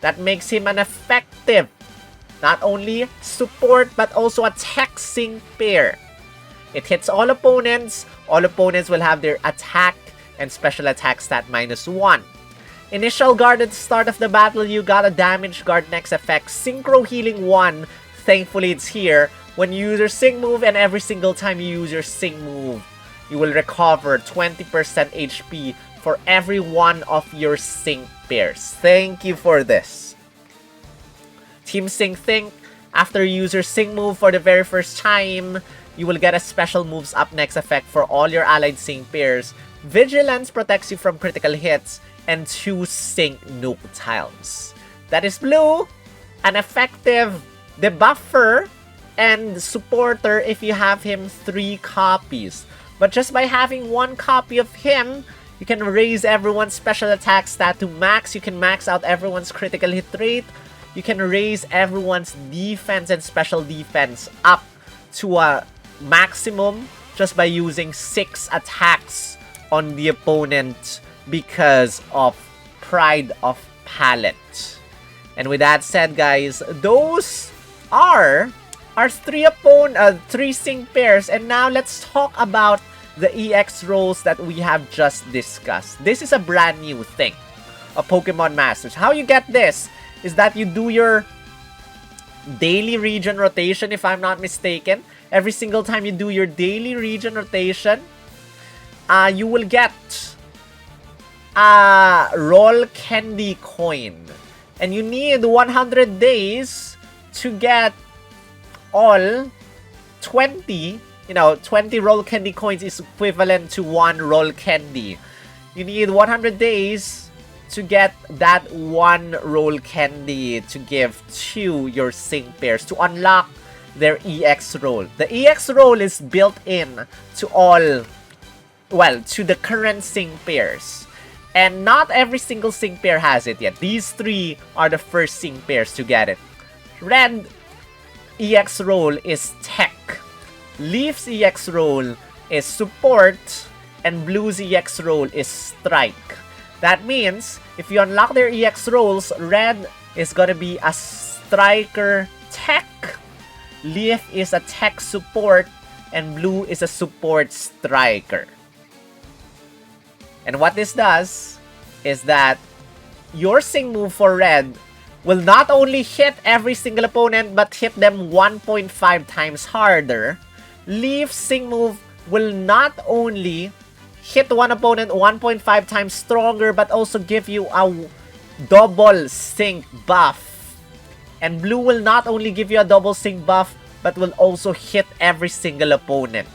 That makes him an effective, not only support, but also a tech sync pair. It hits all opponents. All opponents will have their attack and special attack stat -1. Initial guard at the start of the battle, you got a damage guard next effect. Synchro Healing 1, thankfully it's here. When you use your sync move, and every single time you use your sync move, you will recover 20% HP for every one of your sync pairs. Thank you for this. Team Sync Think, after you use your sync move for the very first time, you will get a special moves up next effect for all your allied sync pairs. Vigilance protects you from critical hits, and 2 sync nuke tiles. That is blue, an effective debuffer and supporter if you have him 3 copies. But just by having 1 copy of him, you can raise everyone's special attack stat to max. You can max out everyone's critical hit rate. You can raise everyone's defense and special defense up to a maximum just by using 6 attacks on the opponent because of Pride of Palette. And with that said, guys, those are our three sync pairs. And now let's talk about the EX roles that we have just discussed. This is a brand new thing of Pokemon Masters. How you get this is that you do your daily region rotation, if I'm not mistaken. Every single time you do your daily region rotation, you will get a roll candy coin. And you need 100 days to get all 20. 20 roll candy coins is equivalent to 1 roll candy. You need 100 days to get that 1 roll candy to give to your sync pairs to unlock their EX roll. The EX roll is built in to all, well, to the current sync pairs. And not every single sync pair has it yet. These 3 are the first sync pairs to get it. Red EX roll is Tech. Leaf's EX roll is Support. And Blue's EX roll is Strike. That means, if you unlock their EX rolls, Red is gonna be a Striker Tech. Leaf is a Tech Support. And Blue is a Support Striker. And what this does is that your sync move for Red will not only hit every single opponent but hit them 1.5 times harder. Leaf's sync move will not only hit one opponent 1.5 times stronger but also give you a double sync buff. And Blue will not only give you a double sync buff but will also hit every single opponent.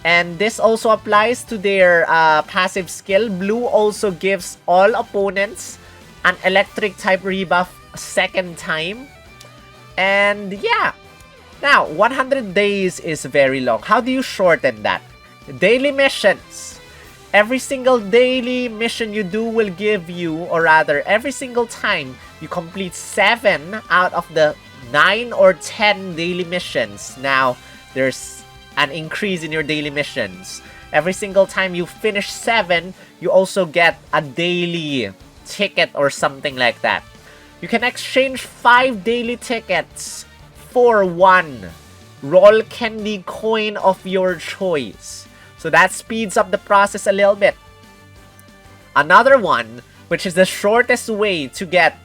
And this also applies to their passive skill. Blue also gives all opponents an electric type rebuff a second time. And yeah. Now, 100 days is very long. How do you shorten that? Daily missions. Every single daily mission you do will give you, or rather, every single time you complete 7 out of the 9 or 10 daily missions. Now, there's an increase in your daily missions. Every single time you finish 7, you also get a daily ticket or something like that. You can exchange 5 daily tickets for 1 roll candy coin of your choice. So that speeds up the process a little bit. Another one, which is the shortest way to get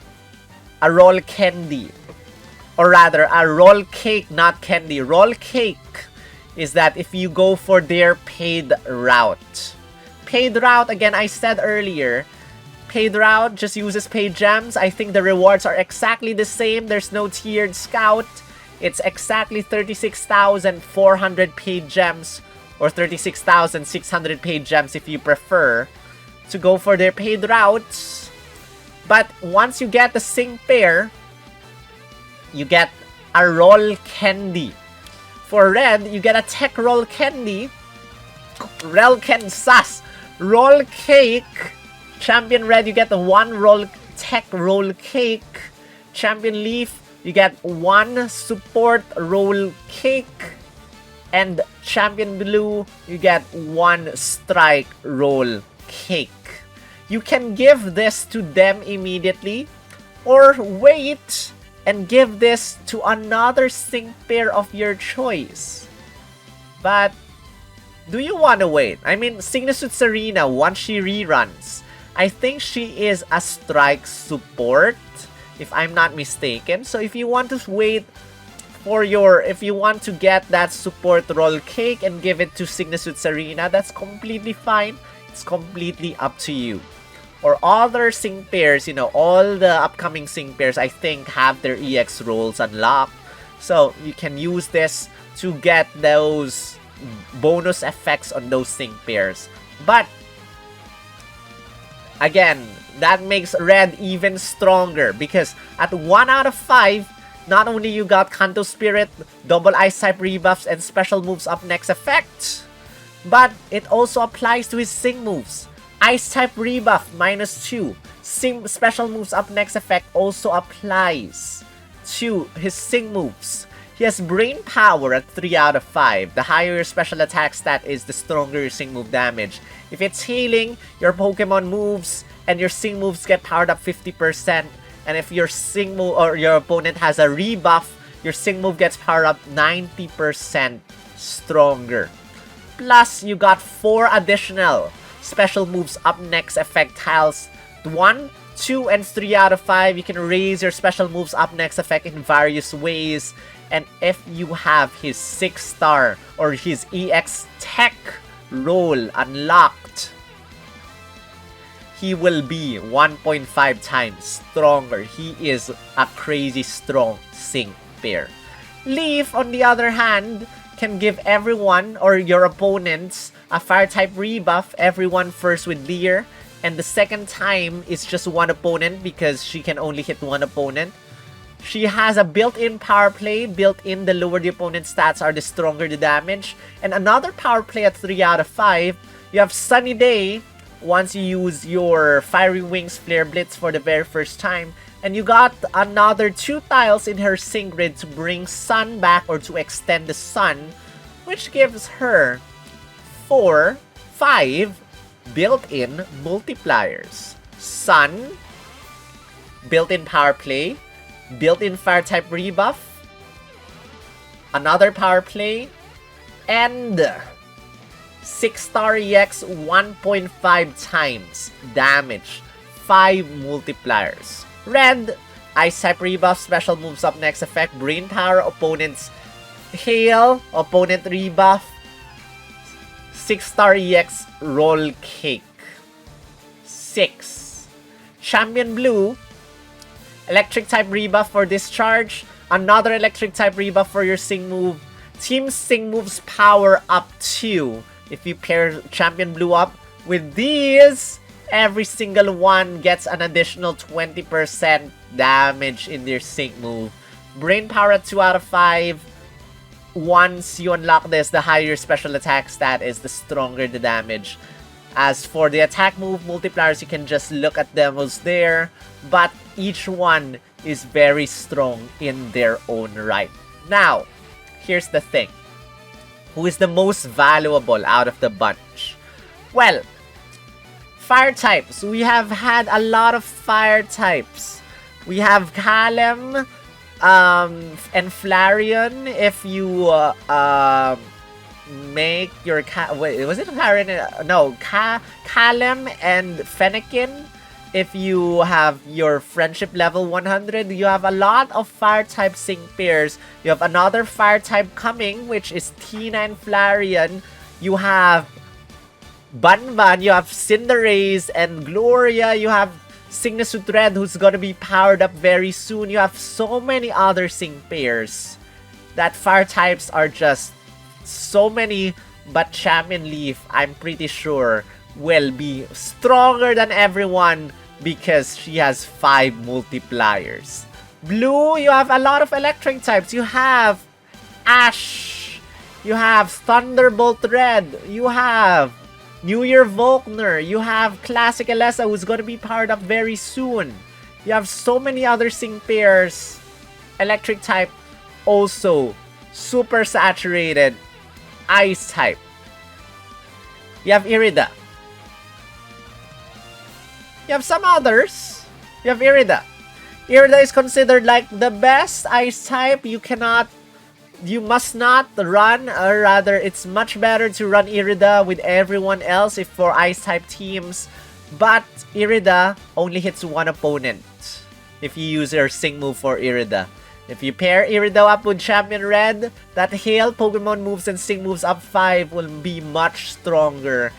a roll candy, or rather a roll cake, not candy, roll cake, is that if you go for their paid route. Paid route, again, I said earlier, paid route just uses paid gems. I think the rewards are exactly the same. There's no tiered scout. It's exactly 36,400 paid gems, or 36,600 paid gems if you prefer to go for their paid routes. But once you get the sync pair, you get a roll candy. For Red, you get a Tech roll candy. Roll cake. Champion Red, you get the 1 roll Tech roll cake. Champion Leaf, you get 1 support roll cake. And Champion Blue, you get 1 strike roll cake. You can give this to them immediately, or wait and give this to another sync pair of your choice. But do you want to wait? I mean, Signature Serena, once she reruns, I think she is a strike support, if I'm not mistaken. So if you want to wait for if you want to get that support roll cake and give it to Signature Serena, that's completely fine. It's completely up to you. Or other sync pairs, all the upcoming sync pairs, I think, have their EX rolls unlocked. So you can use this to get those bonus effects on those sync pairs. But again, that makes Red even stronger, because at 1 out of 5, not only you got Kanto Spirit, double Ice type rebuffs, and special moves up next effect, but it also applies to his sync moves. Ice type rebuff -2. Special moves up next effect also applies to his sync moves. He has brain power at 3 out of 5. The higher your special attack stat is, the stronger your sync move damage. If it's healing, your Pokemon moves and your Sing moves get powered up 50%. And if your Sing move or your opponent has a rebuff, your Sing move gets powered up 90% stronger. Plus, you got 4 additional special moves up next effect tiles. 1, 2, and 3 out of 5. You can raise your special moves up next effect in various ways. And if you have his 6-star or his EX Tech role unlocked, he will be 1.5 times stronger. He is a crazy strong Sing pair. Leaf, on the other hand, can give everyone or your opponents a fire type rebuff. Everyone first with Leer, and the second time is just one opponent because she can only hit one opponent. She has a built-in power play. Built-in, the lower the opponent's stats are, the stronger the damage. And another power play at 3 out of 5. You have Sunny Day once you use your Fiery Wings Flare Blitz for the very first time. And you got another 2 tiles in her Sing grid to bring Sun back or to extend the Sun, which gives her 5 built-in multipliers. Sun, built-in power play, built-in fire type rebuff, another power play, and 6-star EX 1.5 times damage, 5 multipliers. Red, ice type rebuff, special moves up next effect, brain power, opponent's hail, opponent rebuff, 6-star EX roll cake. 6. Champion Blue, electric type rebuff for discharge, another electric type rebuff for your Sing move. Team Sing moves power up 2. If you pair Champion Blue up with these, every single one gets an additional 20% damage in their Sing move. Brain power at 2 out of 5. Once you unlock this, the higher your special attack stat is, the stronger the damage. As for the attack move multipliers, you can just look at demos there, but each one is very strong in their own right. Now, here's the thing. Who is the most valuable out of the bunch? Well, fire types. We have had a lot of fire types. We have Kalem and Flareon. If you make your wait, was it Flareon? No, Kalem and Fennekin. If you have your friendship level 100, you have a lot of fire type Sing pairs. You have another fire type coming, which is Tina and Flareon. You have Banban, you have Cinderace and Gloria. You have Cygnus with Red, who's gonna be powered up very soon. You have so many other Sing pairs that fire types are just so many. But Champion Leaf, I'm pretty sure, will be stronger than everyone because she has 5 multipliers. Blue, you have a lot of electric types. You have Ash, you have Thunderbolt Red, you have New Year Volkner, you have Classic Alessa, who's gonna be powered up very soon. You have so many other Sing pairs. Electric type, also super saturated. Ice type, you have Irida. You have some others. You have Irida. Irida is considered like the best ice type. You must not run, or rather, it's much better to run Irida with everyone else if for ice type teams. But Irida only hits one opponent if you use your Sing move for Irida. If you pair Irida up with Champion Red, that Hail Pokemon moves and Sing moves up 5 will be much stronger.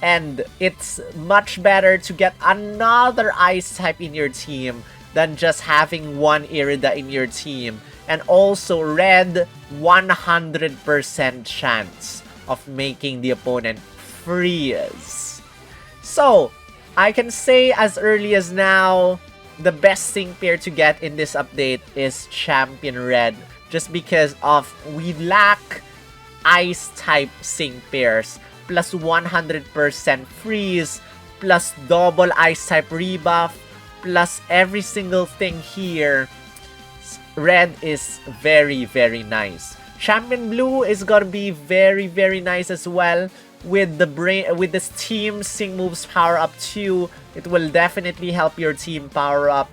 And it's much better to get another ice type in your team than just having one Irida in your team. And also Red, 100% chance of making the opponent freeze. So, I can say as early as now, the best Sing pair to get in this update is Champion Red. Just because of we lack ice type Sing pairs. Plus 100% freeze, plus double ice type rebuff, plus every single thing here. Red is very, very nice. Champion Blue is gonna be very, very nice as well. with the with this team Sync Moves power up too. It will definitely help your team power up.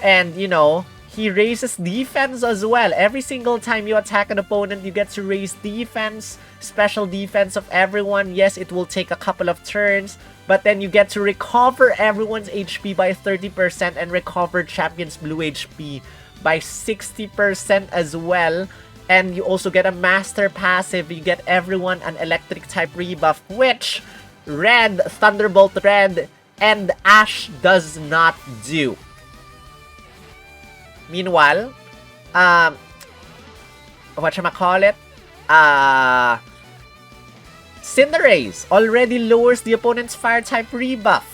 And you know, he raises defense as well. Every single time you attack an opponent, you get to raise defense, special defense of everyone. Yes, it will take a couple of turns, but then you get to recover everyone's HP by 30% and recover Champion's Blue HP by 60% as well. And you also get a Master Passive. You get everyone an Electric type rebuff, which Red, Thunderbolt Red, and Ash does not do. Meanwhile, whatchamacallit, Cinderace already lowers the opponent's fire type rebuff.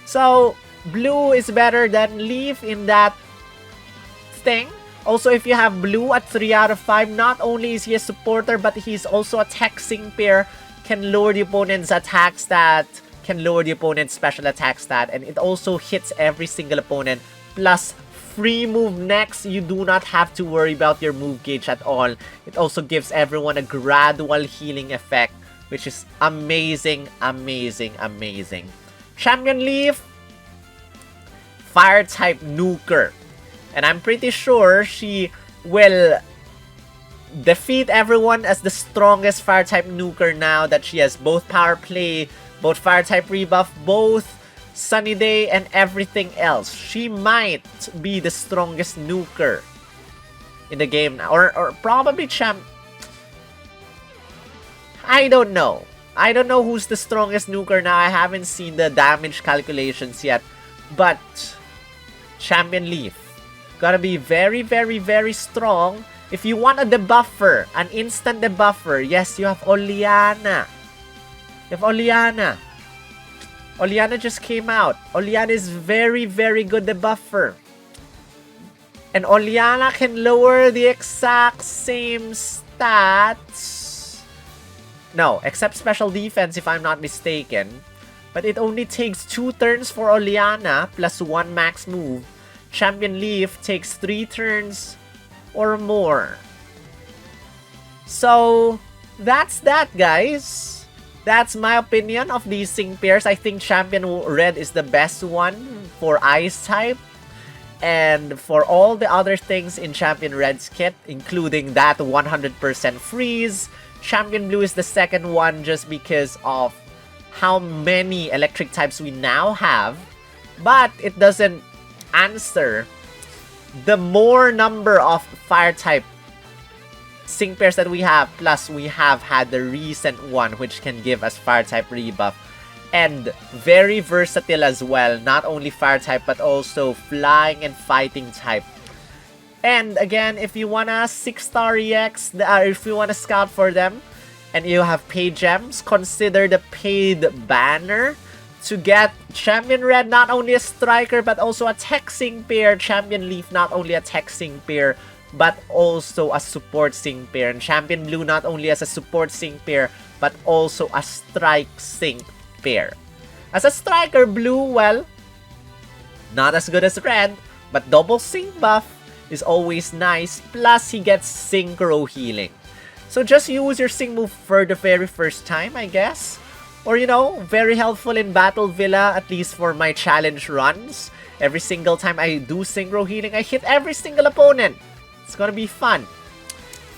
So, Blue is better than Leaf in that thing. Also, if you have Blue at 3 out of 5, not only is he a supporter, but he's also a tech sync pair, can lower the opponent's attack stat, can lower the opponent's special attack stat, and it also hits every single opponent. Plus, free move next, you do not have to worry about your move gauge at all. It also gives everyone a gradual healing effect, which is amazing, amazing, amazing. Champion Leaf, fire type nuker. And I'm pretty sure she will defeat everyone as the strongest fire type nuker now that she has both power play, both fire type rebuff, both Sunny Day, and everything else. She might be the strongest nuker in the game now. Or probably I don't know. I don't know who's the strongest nuker now. I haven't seen the damage calculations yet. But Champion Leaf gotta be very, very, very strong. If you want a debuffer, an instant debuffer, yes, you have Oleana. You have Oleana. Oleana just came out. Oleana is very, very good debuffer. And Oleana can lower the exact same stats. No, except special defense if I'm not mistaken. But it only takes 2 turns for Oleana plus 1 max move. Champion Leaf takes 3 turns or more. So, that's that, guys. That's my opinion of these sync pairs. I think Champion Red is the best one for Ice type. And for all the other things in Champion Red's kit, including that 100% freeze, Champion Blue is the second one just because of how many electric types we now have. But it doesn't answer the more number of fire type sync pairs that we have, plus we have had the recent one which can give us fire type rebuff, and very versatile as well, not only fire type but also flying and fighting type. And again, if you wanna 6-star EX, if you wanna scout for them and you have paid gems, consider the paid banner to get Champion Red, not only a striker but also a tech sync pair. Champion Leaf, not only a tech sync pair but also a support sync pair. And Champion Blue, not only as a support sync pair but also a strike sync pair. As a striker, Blue, well, not as good as Red, but double sync buff is always nice. Plus, he gets synchro healing. So just use your sync move for the very first time, I guess. Or, you know, very helpful in Battle Villa, at least for my challenge runs. Every single time I do synchro healing, I hit every single opponent. It's gonna be fun.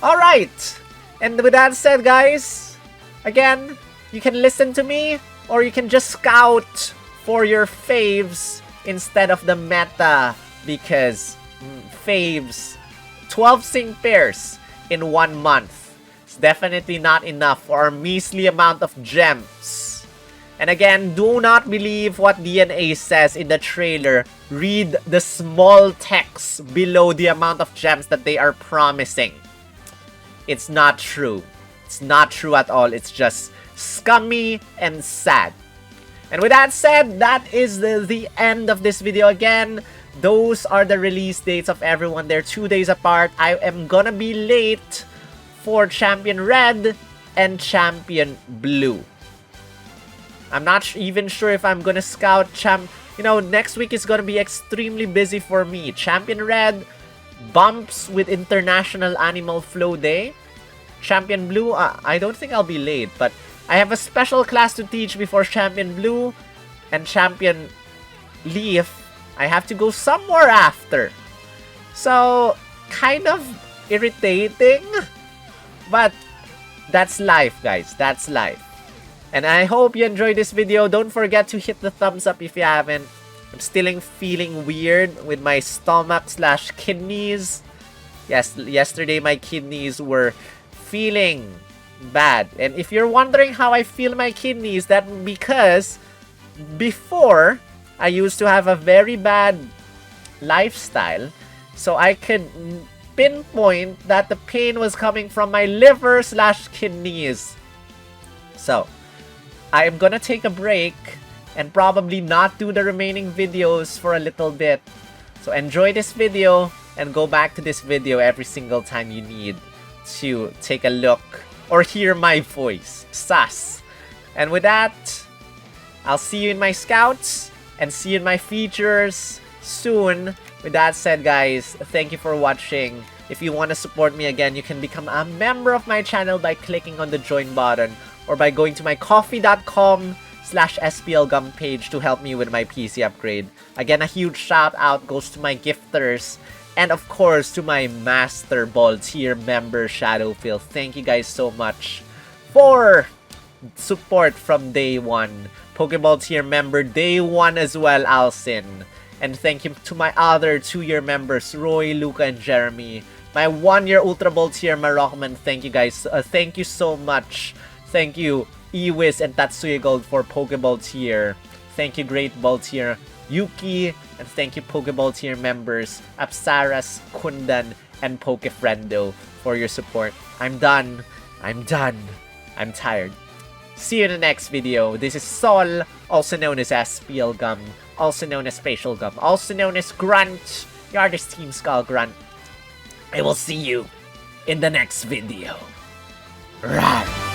Alright! And with that said, guys, again, you can listen to me, or you can just scout for your faves instead of the meta, because faves, 12 sync pairs in 1 month. It's definitely not enough for our measly amount of gems. And again, do not believe what DNA says in the trailer. Read the small text below the amount of gems that they are promising. It's not true. It's not true at all. It's just scummy and sad. And with that said, that is the end of this video. Again, those are the release dates of everyone. They're 2 days apart. I am gonna be late for Champion Red and Champion Blue. I'm not even sure if I'm gonna scout you know, next week is gonna be extremely busy for me. Champion Red bumps with International Animal Flow Day. Champion Blue, I don't think I'll be late, but I have a special class to teach before Champion Blue and Champion Leaf. I have to go somewhere after. So, kind of irritating. But, that's life, guys. That's life. And I hope you enjoyed this video. Don't forget to hit the thumbs up if you haven't. I'm still feeling weird with my stomach/kidneys. Yes, yesterday my kidneys were feeling bad. And if you're wondering how I feel my kidneys, that's because before I used to have a very bad lifestyle. So I could pinpoint that the pain was coming from my liver/kidneys. So, I'm gonna take a break and probably not do the remaining videos for a little bit. So enjoy this video and go back to this video every single time you need to take a look or hear my voice. Sus. And with that, I'll see you in my scouts and see you in my features soon. With that said, guys, thank you for watching. If you want to support me again, you can become a member of my channel by clicking on the join button or by going to my coffee.com/SPLgum page to help me with my PC upgrade. Again, a huge shout out goes to my gifters and of course to my Master Ball tier member Shadowfill. Thank you guys so much for support from day one. Pokeball tier member day one as well, Alcin. And thank you to my other 2-year members, Roy, Luca, and Jeremy. My 1-year Ultra Ball tier Marokman, thank you guys. Thank you so much. Thank you, Iwis and Tatsuya Gold for Pokeball tier. Thank you, Great Ball tier Yuki. And thank you, Pokeball tier members Apsaras, Kundan, and Pokefriendo for your support. I'm done. I'm done. I'm tired. See you in the next video. This is Sol, also known as SPLgum, also known as Spatial Gum, also known as Grunt, your artist Team Skull Grunt. I will see you in the next video. Run!